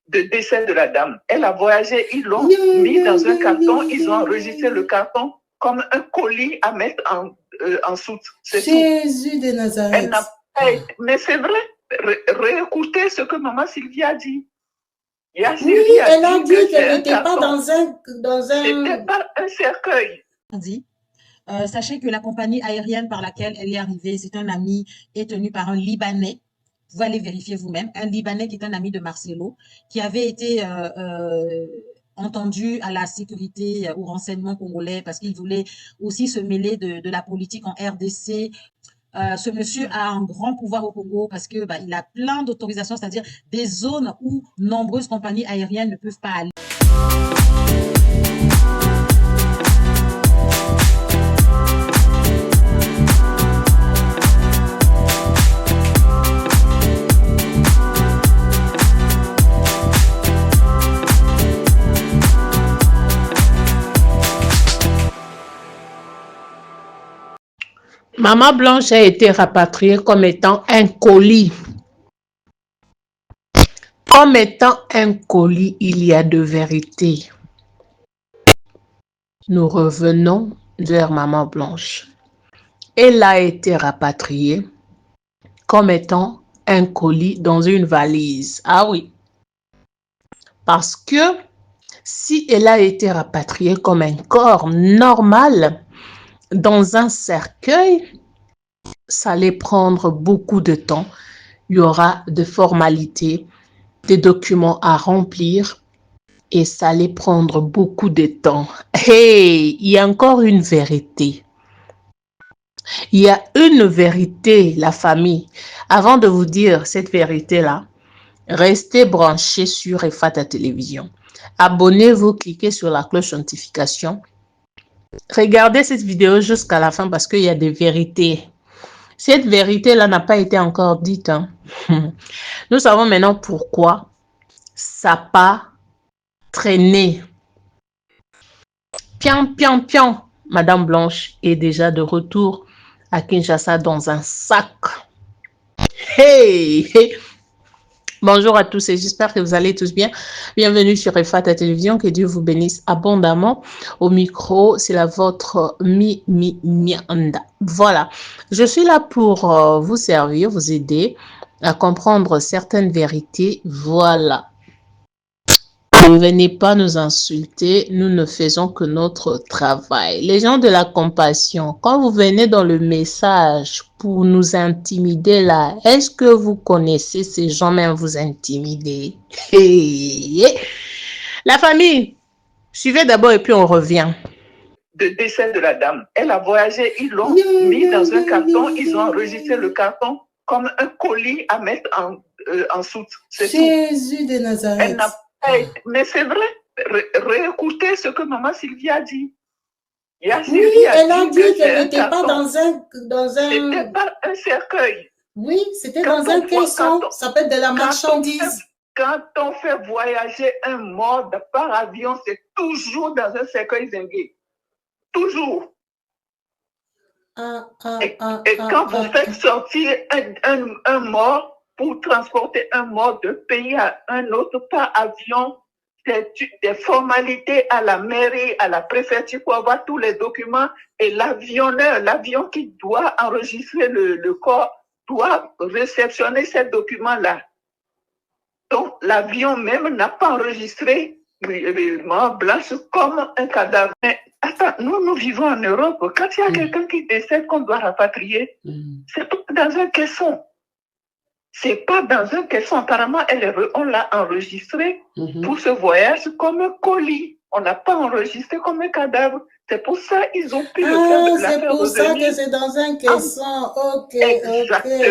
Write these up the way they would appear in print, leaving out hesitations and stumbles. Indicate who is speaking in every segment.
Speaker 1: de décès de la dame. Elle a voyagé, ils l'ont mis dans un carton, ils ont enregistré le carton comme un colis à mettre en soute.
Speaker 2: Jésus de Nazareth.
Speaker 1: Mais c'est vrai, réécoutez ce que maman Sylvie a dit.
Speaker 2: Oui, elle a dit qu'elle n'était pas dans un...
Speaker 1: C'était pas un cercueil.
Speaker 3: Sachez que la compagnie aérienne par laquelle elle est arrivée, c'est un ami tenu par un Libanais. Vous pouvez aller vérifier vous-même. Un Libanais qui est un ami de Marcelo, qui avait été entendu à la sécurité, au renseignement congolais, parce qu'il voulait aussi se mêler de la politique en RDC. Ce monsieur a un grand pouvoir au Congo parce que il a plein d'autorisations, c'est-à-dire des zones où nombreuses compagnies aériennes ne peuvent pas aller.
Speaker 4: Maman Blanche a été rapatriée comme étant un colis. Comme étant un colis, il y a de vérité. Nous revenons vers Maman Blanche. Elle a été rapatriée comme étant un colis dans une valise. Ah oui. Parce que si elle a été rapatriée comme un corps normal, dans un cercueil, ça allait prendre beaucoup de temps. Il y aura des formalités, des documents à remplir et ça allait prendre beaucoup de temps. Hey, il y a encore une vérité. Il y a une vérité, la famille. Avant de vous dire cette vérité-là, restez branchés sur Efata Télévision. Abonnez-vous, cliquez sur la cloche de notification. Regardez cette vidéo jusqu'à la fin parce qu'il y a des vérités. Cette vérité-là n'a pas été encore dite. Hein. Nous savons maintenant pourquoi ça n'a pas traîné. Pian, pian, pian. Madame Blanche est déjà de retour à Kinshasa dans un sac. Hey, hey. Bonjour à tous et j'espère que vous allez tous bien. Bienvenue sur Efata Télévision. Que Dieu vous bénisse abondamment. Au micro, c'est la vôtre Mianda. Voilà. Je suis là pour vous servir, vous aider à comprendre certaines vérités. Voilà. Ne venez pas nous insulter, nous ne faisons que notre travail. Les gens de la compassion, quand vous venez dans le message pour nous intimider là, est-ce que vous connaissez ces gens même vous intimider? La famille, suivez d'abord et puis on revient.
Speaker 1: De décès de la dame. Elle a voyagé, ils l'ont mis dans un carton, ils ont enregistré le carton comme un colis à mettre en soute.
Speaker 2: Jésus de Nazareth.
Speaker 1: Mais c'est vrai, réécoutez ce que maman Sylvie a dit.
Speaker 2: Oui, elle a dit qu'elle n'était pas dans un...
Speaker 1: C'était pas un cercueil.
Speaker 2: Oui, c'était dans un caisson, ça s'appelle de la marchandise.
Speaker 1: Quand on fait voyager un mort par avion, c'est toujours dans un cercueil zingué. Toujours. Et quand vous faites sortir un mort, pour transporter un mort d'un pays à un autre par avion, des formalités à la mairie, à la préfecture pour avoir tous les documents et l'avionneur, l'avion qui doit enregistrer le corps, doit réceptionner ces documents-là. Donc, l'avion même n'a pas enregistré Maman Blanche comme un cadavre. Mais attends, nous vivons en Europe. Quand il y a quelqu'un qui décède qu'on doit rapatrier, c'est pas dans un caisson. C'est pas dans un caisson. Apparemment, on l'a enregistré pour ce voyage comme un colis. On n'a pas enregistré comme un cadavre. C'est pour ça qu'ils ont pu le faire.
Speaker 2: C'est pour ça que c'est dans un caisson. Ok.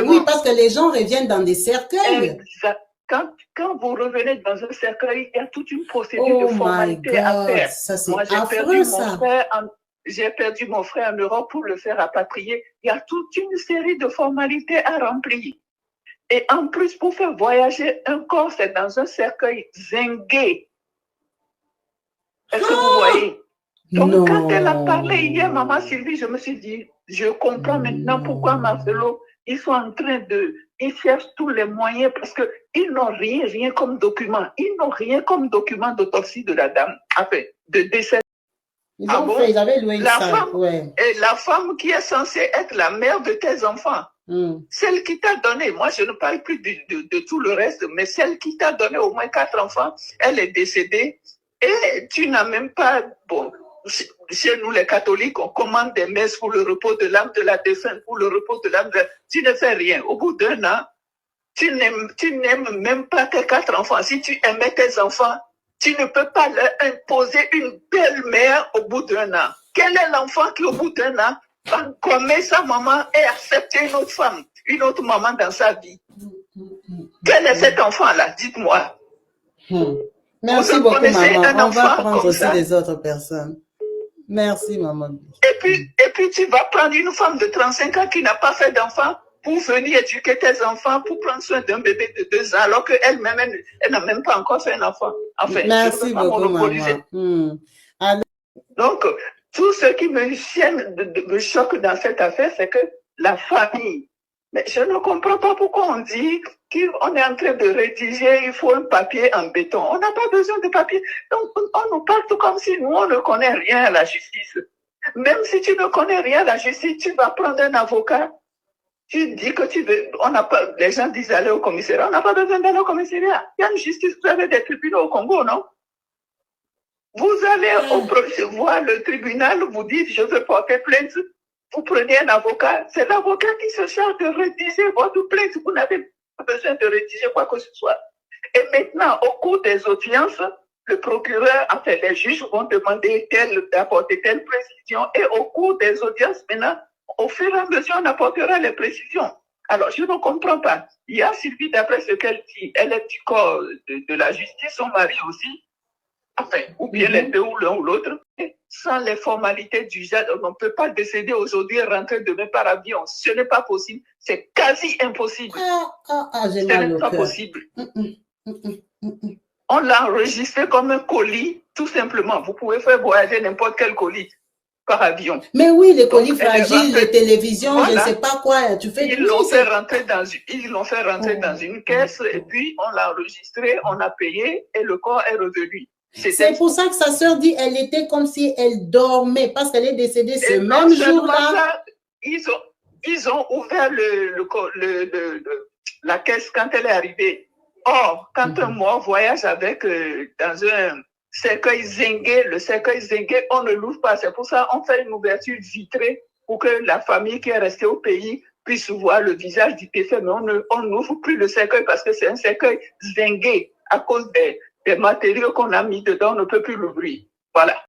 Speaker 2: Oui, parce que les gens reviennent dans des cercueils.
Speaker 1: Exact. Quand vous revenez dans un cercueil, il y a toute une procédure de formalité à faire.
Speaker 2: Ça,
Speaker 1: moi, j'ai perdu mon frère en Europe pour le faire rapatrier. Il y a toute une série de formalités à remplir. Et en plus, pour faire voyager un corps, c'est dans un cercueil zingué. Est-ce que vous voyez? Donc, quand elle a parlé hier, maman Sylvie, je me suis dit, je comprends maintenant pourquoi Marcelo, ils sont en train ils cherchent tous les moyens parce qu'ils n'ont rien comme document. Ils n'ont rien comme document d'autopsie de la dame, enfin, de décès.
Speaker 2: Ils avaient loué
Speaker 1: la femme, et la femme qui est censée être la mère de tes enfants, celle qui t'a donné, moi je ne parle plus de tout le reste, mais celle qui t'a donné au moins 4 enfants, elle est décédée et tu n'as même pas, bon, chez nous les catholiques, on commande des messes pour le repos de l'âme de la défunte, pour le repos de l'âme tu ne fais rien. Au bout d'un an, tu n'aimes même pas tes 4 enfants. Si tu aimais tes enfants, tu ne peux pas leur imposer une belle-mère au bout d'un an. Quel est l'enfant qui, au bout d'un an, va commettre sa maman et accepter une autre femme, une autre maman dans sa vie? Quel est cet enfant-là? Dites-moi.
Speaker 2: Merci beaucoup, maman. On va prendre aussi les autres personnes. Merci, maman.
Speaker 1: Et puis, tu vas prendre une femme de 35 ans qui n'a pas fait d'enfant pour venir éduquer tes enfants, pour prendre soin d'un bébé de 2 ans, alors qu'elle-même, elle n'a même pas encore fait un enfant. Enfin,
Speaker 2: merci beaucoup, maman.
Speaker 1: Donc, tout ce qui me choque dans cette affaire, c'est que la famille, mais je ne comprends pas pourquoi on dit qu'on est en train de rédiger, il faut un papier en béton. On n'a pas besoin de papier. Donc, on nous parle tout comme si nous, on ne connaît rien à la justice. Même si tu ne connais rien à la justice, tu vas prendre un avocat. Tu dis que tu veux, les gens disent aller au commissariat. On n'a pas besoin d'aller au commissariat. Il y a une justice, vous avez des tribunaux au Congo, non? Vous allez voir le tribunal, vous dites, je veux porter plainte. Vous prenez un avocat. C'est l'avocat qui se charge de rédiger votre plainte. Vous n'avez pas besoin de rédiger quoi que ce soit. Et maintenant, au cours des audiences, le procureur, enfin, les juges vont demander d'apporter telle précision. Et au cours des audiences, maintenant, au fur et à mesure, on apportera les précisions. Alors, je ne comprends pas. Il y a Sylvie, d'après ce qu'elle dit, elle est du corps de la justice, son mari aussi. Enfin, ou bien les deux, ou l'un ou l'autre. Sans les formalités du genre, on ne peut pas décéder aujourd'hui et rentrer demain par avion. Ce n'est pas possible. C'est quasi impossible.
Speaker 2: Ce n'est
Speaker 1: pas possible. On l'a enregistré comme un colis, tout simplement. Vous pouvez faire voyager n'importe quel colis par avion.
Speaker 2: Mais oui, les colis fragiles, les télévisions, voilà. Je ne sais pas quoi. Tu fais
Speaker 1: ils l'ont fait rentrer dans une caisse et puis on l'a enregistré, on a payé et le corps est revenu.
Speaker 2: C'est pour ça que sa sœur dit elle était comme si elle dormait parce qu'elle est décédée ce même jour-là.
Speaker 1: Ils ont ouvert la caisse quand elle est arrivée. Or, quand un mort voyage avec dans un cercueil zingué, le cercueil zingué, on ne l'ouvre pas. C'est pour ça qu'on fait une ouverture vitrée pour que la famille qui est restée au pays puisse voir le visage du défunt. Mais on n'ouvre plus le cercueil parce que c'est un cercueil zingué à cause des matériaux qu'on a mis dedans, on ne peut plus l'ouvrir. Voilà.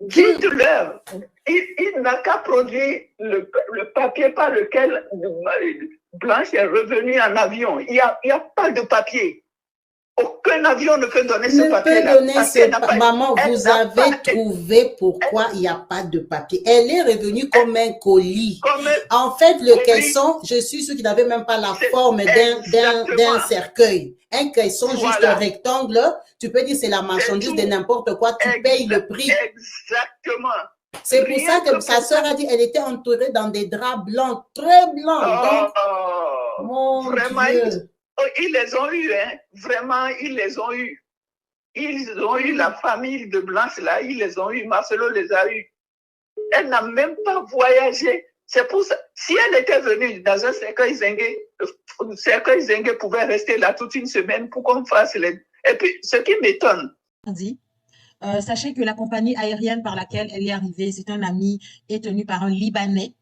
Speaker 1: Dites-leur, il n'a qu'à produire le papier par lequel Blanche est revenue en avion. Il n'y a pas de papier. Aucun avion ne peut donner ce papier-là.
Speaker 2: Maman, vous avez trouvé pourquoi il n'y a pas de papier. Elle est revenue comme un colis. En fait, le caisson, je suis sûr qu'il n'avait même pas la forme d'un cercueil. Un caisson juste un rectangle, tu peux dire c'est la marchandise de n'importe quoi, tu payes le prix.
Speaker 1: Exactement.
Speaker 2: C'est pour ça que sa sœur a dit elle était entourée dans des draps blancs, très blancs. Mon Dieu.
Speaker 1: Ils les ont eus, hein. Vraiment, ils les ont eus. Ils ont eu la famille de Blanche, là, ils les ont eus. Marcelo les a eus. Elle n'a même pas voyagé. C'est pour ça. Si elle était venue dans un cercueil zingué, le cercueil zingué pouvait rester là toute une semaine pour qu'on fasse les... Et puis, ce qui m'étonne.
Speaker 3: Sachez que la compagnie aérienne par laquelle elle est arrivée, c'est un ami, est tenu par un Libanais.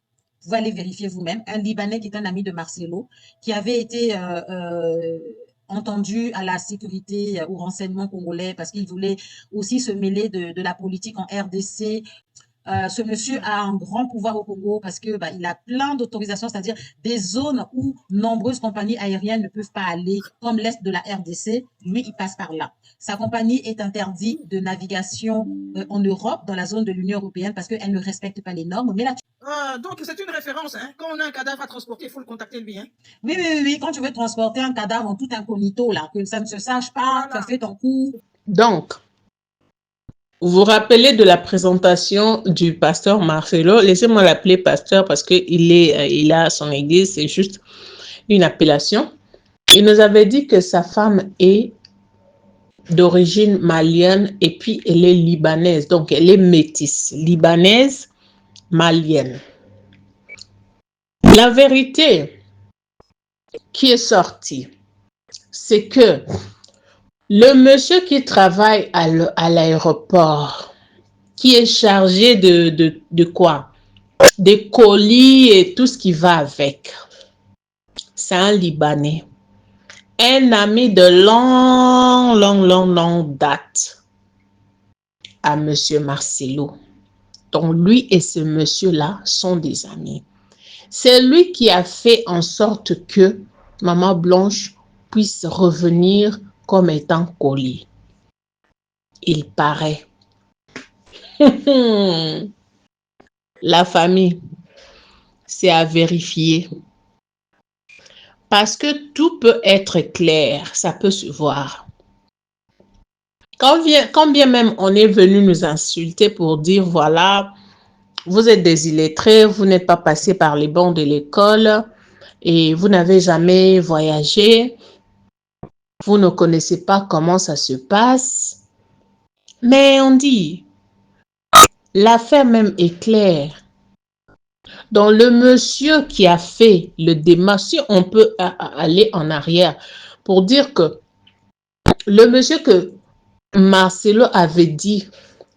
Speaker 3: Vous allez vérifier vous-même, un Libanais qui est un ami de Marcelo, qui avait été entendu à la sécurité, au renseignement congolais, parce qu'il voulait aussi se mêler de la politique en RDC. Ce monsieur a un grand pouvoir au Congo parce que il a plein d'autorisations, c'est-à-dire des zones où nombreuses compagnies aériennes ne peuvent pas aller, comme l'est de la RDC, lui, il passe par là. Sa compagnie est interdite de navigation en Europe, dans la zone de l'Union européenne, parce qu'elle ne respecte pas les normes. Mais là,
Speaker 5: donc, c'est une référence. Hein. Quand on a un cadavre à transporter, il faut le contacter lui. Hein.
Speaker 3: Oui. Quand tu veux transporter un cadavre en tout incognito, là, que ça ne se sache pas, tu as fait ton coup.
Speaker 4: Donc, Vous vous rappelez de la présentation du pasteur Marcelo? Laissez-moi l'appeler pasteur parce il a son église, c'est juste une appellation. Il nous avait dit que sa femme est d'origine malienne et puis elle est libanaise. Donc, elle est métisse, libanaise, malienne. La vérité qui est sortie, c'est que le monsieur qui travaille à l'aéroport, qui est chargé de quoi? Des colis et tout ce qui va avec, c'est un Libanais. Un ami de longue date à monsieur Marcelo. Donc, lui et ce monsieur-là sont des amis. C'est lui qui a fait en sorte que Maman Blanche puisse revenir comme étant colis. Il paraît. La famille, c'est à vérifier. Parce que tout peut être clair, ça peut se voir. Quand bien même on est venu nous insulter pour dire, voilà, vous êtes des illettrés, vous n'êtes pas passé par les bancs de l'école et vous n'avez jamais voyagé, vous ne connaissez pas comment ça se passe. Mais on dit, l'affaire même est claire. Donc, le monsieur qui a fait le démarche, si on peut aller en arrière pour dire que le monsieur que Marcelo avait dit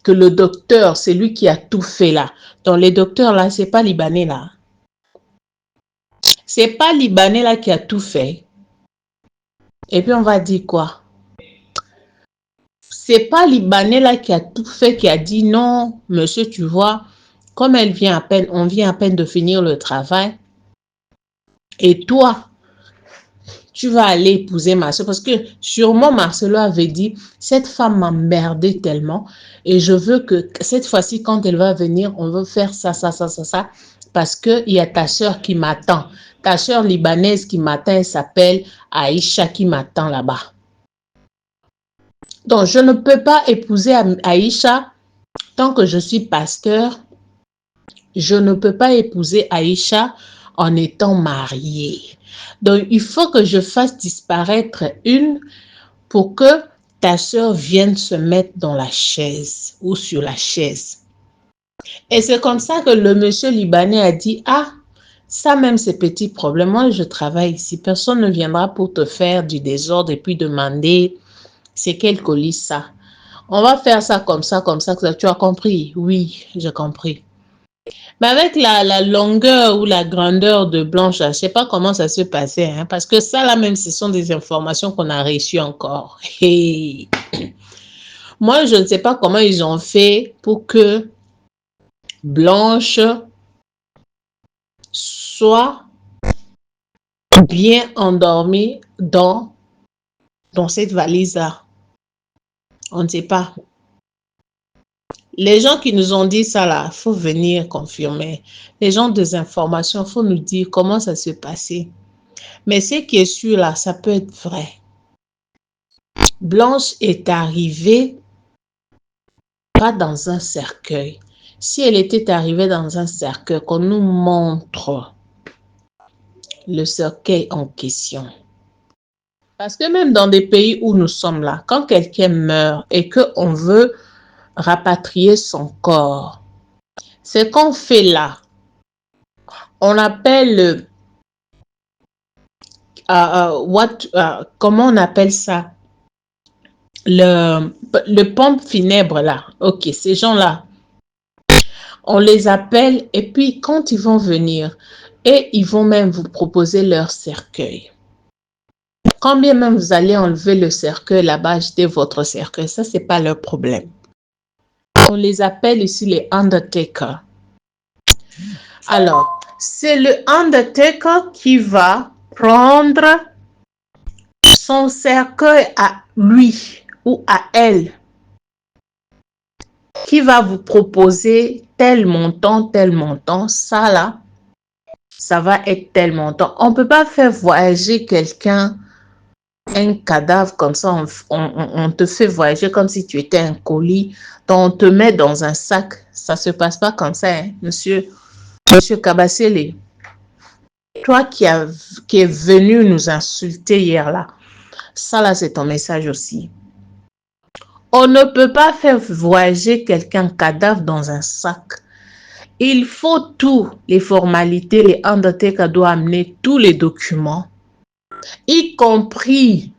Speaker 4: que le docteur, c'est lui qui a tout fait là. Donc, les docteurs là, c'est pas Libanais là. C'est pas Libanais là qui a tout fait. Et puis, on va dire quoi? C'est pas Libanais là qui a tout fait, qui a dit non, monsieur, tu vois, comme on vient à peine de finir le travail. Et toi, tu vas aller épouser ma soeur. Parce que sûrement Marcelo avait dit, cette femme m'a merdé tellement. Et je veux que cette fois-ci, quand elle va venir, on veut faire ça. Parce qu'il y a ta soeur qui m'attend. Ta soeur libanaise qui m'attend, elle s'appelle Aïcha qui m'attend là-bas. Donc, je ne peux pas épouser Aïcha tant que je suis pasteur. Je ne peux pas épouser Aïcha en étant mariée. Donc, il faut que je fasse disparaître une pour que ta soeur vienne se mettre dans la chaise ou sur la chaise. Et c'est comme ça que le monsieur libanais a dit, ah, ça même ces petits problèmes, moi je travaille ici, personne ne viendra pour te faire du désordre et puis demander, c'est quel colis ça? On va faire ça comme ça, tu as compris? Oui, j'ai compris. Mais avec la longueur ou la grandeur de Blanche, je ne sais pas comment ça se passait, hein, parce que ça là même, ce sont des informations qu'on a reçues encore. Hey. Moi, je ne sais pas comment ils ont fait pour que Blanche soit bien endormie dans cette valise-là. On ne sait pas. Les gens qui nous ont dit ça là, il faut venir confirmer. Les gens des informations, il faut nous dire comment ça s'est passé. Mais ce qui est sûr là, ça peut être vrai. Blanche est arrivée pas dans un cercueil. Si elle était arrivée dans un cercueil, qu'on nous montre le cercueil en question. Parce que même dans des pays où nous sommes là, quand quelqu'un meurt et qu'on veut rapatrier son corps, ce qu'on fait là, on appelle comment on appelle ça? Le pompe funèbre là. Ok, ces gens-là, on les appelle et puis quand ils vont venir, et ils vont même vous proposer leur cercueil. Quand bien même vous allez enlever le cercueil là-bas, acheter votre cercueil, ça c'est pas leur problème. On les appelle ici les undertakers. Alors, c'est le undertaker qui va prendre son cercueil à lui ou à elle, qui va vous proposer tel montant, ça là, ça va être tel montant. On ne peut pas faire voyager quelqu'un un cadavre comme ça, on te fait voyager comme si tu étais un colis, on te met dans un sac. Ça se passe pas comme ça, hein, monsieur Kabasele. Toi qui est venu nous insulter hier là, ça là c'est ton message aussi. On ne peut pas faire voyager quelqu'un cadavre dans un sac. Il faut tout, les formalités, les undertakers doivent amener tous les documents, y compris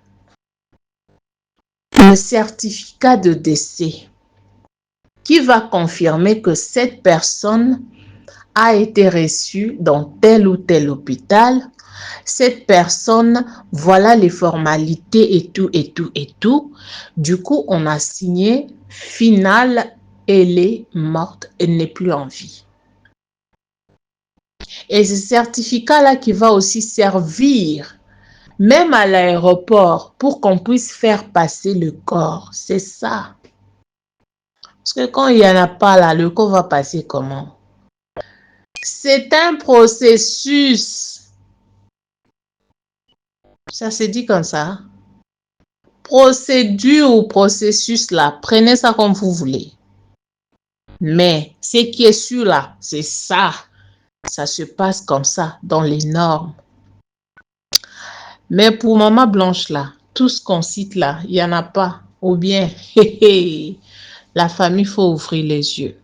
Speaker 4: le certificat de décès qui va confirmer que cette personne a été reçue dans tel ou tel hôpital. Cette personne, voilà les formalités et tout, et tout, et tout. Du coup, on a signé, final, elle est morte, elle n'est plus en vie. Et ce certificat-là qui va aussi servir, même à l'aéroport, pour qu'on puisse faire passer le corps. C'est ça. Parce que quand il n'y en a pas là, le corps va passer comment? C'est un processus. Ça se dit comme ça. Procédure ou processus là, prenez ça comme vous voulez. Mais ce qui est sûr là, c'est ça. Ça se passe comme ça, dans les normes. Mais pour Maman Blanche là, tout ce qu'on cite là, il n'y en a pas. Ou bien, la famille, il faut ouvrir les yeux.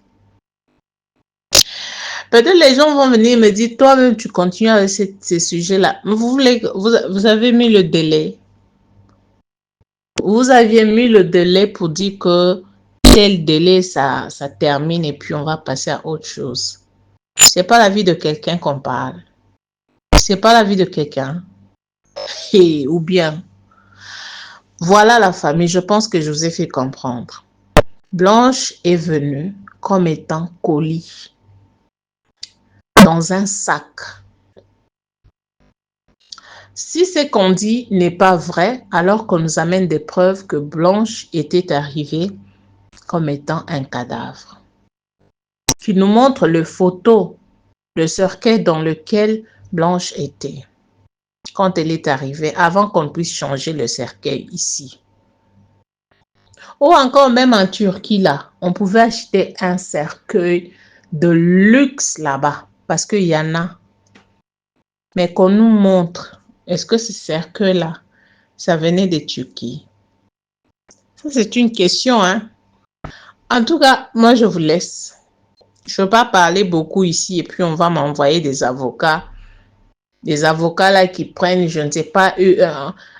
Speaker 4: Peut-être les gens vont venir me dire, toi-même, tu continues avec ces sujets-là. Vous avez mis le délai. Vous aviez mis le délai pour dire que tel délai, ça termine et puis on va passer à autre chose. C'est pas la vie de quelqu'un qu'on parle. C'est pas la vie de quelqu'un. Ou bien, voilà la famille. Je pense que je vous ai fait comprendre. Blanche est venue comme étant colis dans un sac. Si ce qu'on dit n'est pas vrai, alors qu'on nous amène des preuves que Blanche était arrivée comme étant un cadavre. Qui nous montre le photo, le cercueil dans lequel Blanche était quand elle est arrivée, avant qu'on puisse changer le cercueil ici. Ou encore même en Turquie là, on pouvait acheter un cercueil de luxe là-bas, parce qu'il y en a. Mais qu'on nous montre, est-ce que ce cercueil-là, ça venait de Turquie? Ça, c'est une question, hein. En tout cas, moi, je vous laisse. Je ne veux pas parler beaucoup ici et puis on va m'envoyer des avocats. Des avocats là qui prennent, je ne sais pas,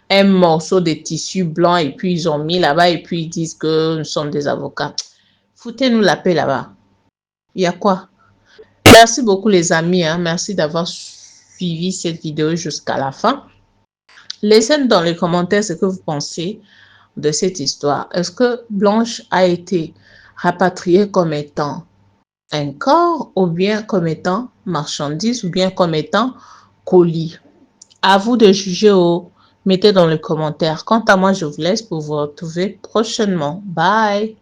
Speaker 4: un morceau de tissu blanc et puis ils ont mis là-bas et puis ils disent que nous sommes des avocats. Foutez-nous la paix là-bas. Il y a quoi? Merci beaucoup les amis, hein. Merci d'avoir suivi cette vidéo jusqu'à la fin. Laissez-nous dans les commentaires ce que vous pensez de cette histoire. Est-ce que Blanche a été rapatriée comme étant un corps ou bien comme étant marchandise ou bien comme étant colis? À vous de juger. Mettez dans les commentaires. Quant à moi, je vous laisse pour vous retrouver prochainement. Bye!